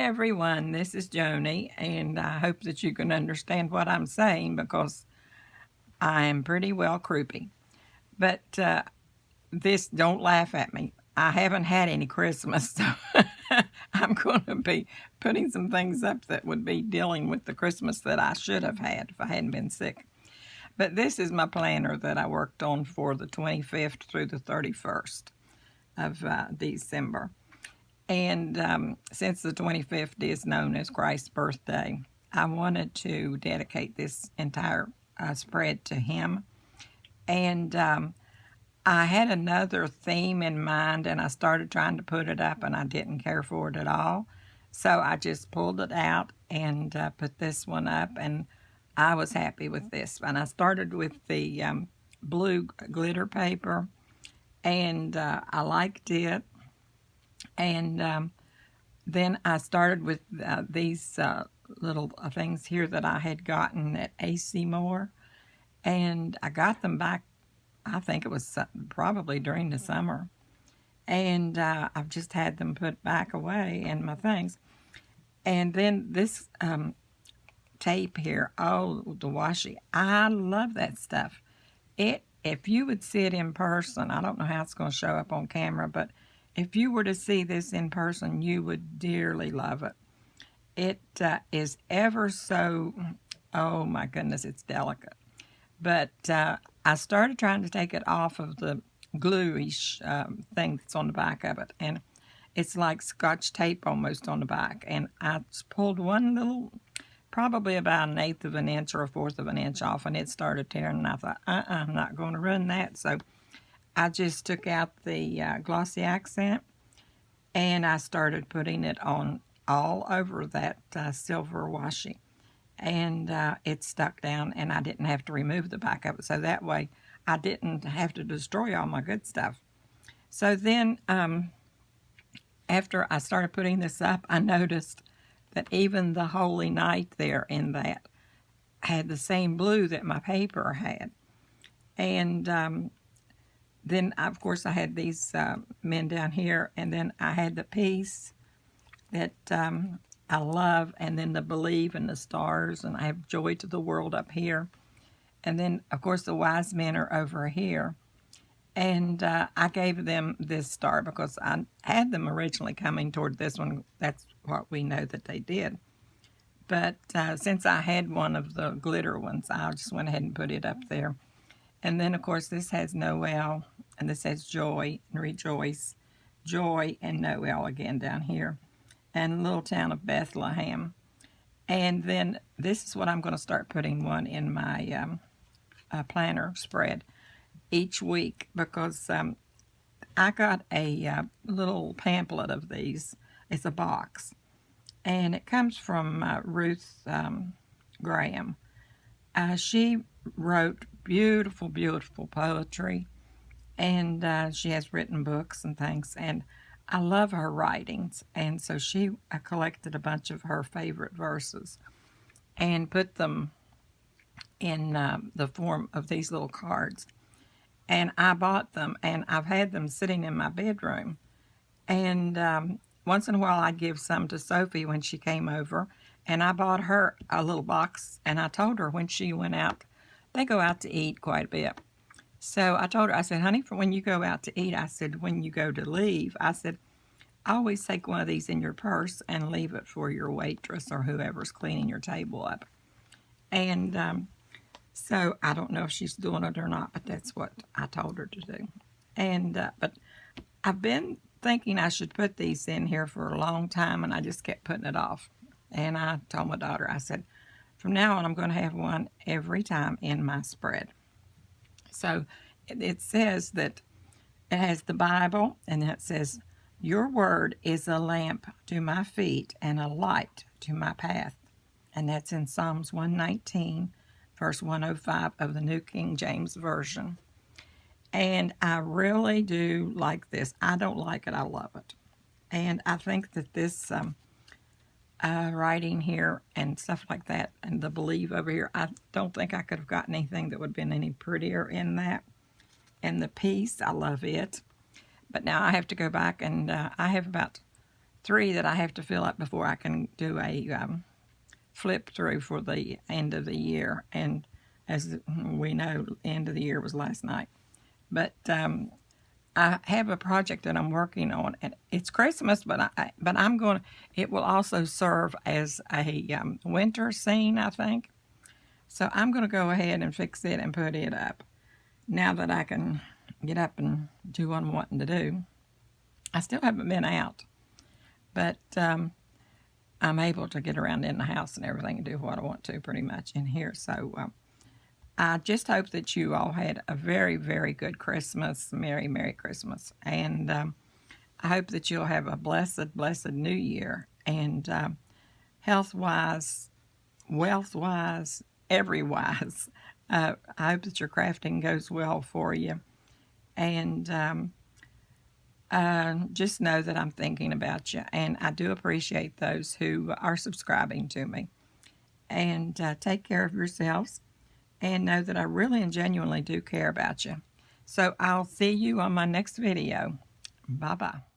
everyone, this is Joni, and I hope that you can understand what I'm saying because I am pretty well croupy. But don't laugh at me. I haven't had any Christmas, so I'm going to be putting some things up that would be dealing with the Christmas that I should have had if I hadn't been sick. But this is my planner that I worked on for the 25th through the 31st of December. And since the 25th is known as Christ's birthday, I wanted to dedicate this entire spread to him. And I had another theme in mind, and I started trying to put it up, and I didn't care for it at all. So I just pulled it out and put this one up, and I was happy with this. And I started with the blue glitter paper, and I liked it. And then I started with these little things here that I had gotten at AC Moore, and I got them back, I think it was probably during the summer, and I've just had them put back away in my things. And then this tape here, oh, the washi, I love that stuff. If you would see it in person, I don't know how it's going to show up on camera, but if you were to see this in person, you would dearly love it. It is ever so, oh my goodness, it's delicate. But I started trying to take it off of the gluish thing that's on the back of it, and it's like Scotch tape almost on the back. And I pulled one little, probably about 1/8 of an inch or 1/4 of an inch off, and it started tearing, and I thought, I'm not going to run that. So I just took out the glossy accent, and I started putting it on all over that silver washi. And it stuck down, and I didn't have to remove the back of it. So that way I didn't have to destroy all my good stuff. So then after I started putting this up, I noticed that even the Holy Night there in that had the same blue that my paper had. And then, of course, I had these men down here, and then I had the peace that I love, and then the believe and the stars, and I have joy to the world up here. And then, of course, the wise men are over here. And I gave them this star because I had them originally coming toward this one. That's what we know that they did. But since I had one of the glitter ones, I just went ahead and put it up there. And then, of course, this has Noel, and this has joy and rejoice, joy and Noel again down here, and the little town of Bethlehem. And then this is what I'm going to start putting one in my planner spread each week, because I got a little pamphlet of these. It's a box, and it comes from Ruth Graham. She wrote beautiful, beautiful poetry, and she has written books and things, and I love her writings. And so she collected a bunch of her favorite verses and put them in the form of these little cards. And I bought them, and I've had them sitting in my bedroom. And once in a while I'd give some to Sophie when she came over, and I bought her a little box, and I told her when she went out, they go out to eat quite a bit. So I told her, I said, honey, for when you go out to eat, I said, when you go to leave, I said, always take one of these in your purse and leave it for your waitress or whoever's cleaning your table up. And so I don't know if she's doing it or not, but that's what I told her to do. And but I've been thinking I should put these in here for a long time, and I just kept putting it off. And I told my daughter, I said, from now on, I'm going to have one every time in my spread. So it says that it has the Bible, and it says, your word is a lamp to my feet and a light to my path. And that's in Psalms 119, verse 105 of the New King James Version. And I really do like this. I don't like it. I love it. And I think that this writing here and stuff like that, and the believe over here, I don't think I could have gotten anything that would have been any prettier in that. And the peace, I love it. But now I have to go back, and I have about 3 that I have to fill up before I can do a flip through for the end of the year. And as we know, the end of the year was last night. But I have a project that I'm working on, and it's Christmas, but I'm going. It will also serve as a winter scene, I think. So I'm going to go ahead and fix it and put it up. Now that I can get up and do what I'm wanting to do. I still haven't been out, but I'm able to get around in the house and everything and do what I want to pretty much in here. So I just hope that you all had a very, very good Christmas. Merry, Merry Christmas. And I hope that you'll have a blessed, blessed New Year. And health-wise, wealth-wise, every-wise, I hope that your crafting goes well for you. And just know that I'm thinking about you. And I do appreciate those who are subscribing to me. And take care of yourselves. And know that I really and genuinely do care about you. So I'll see you on my next video. Bye-bye.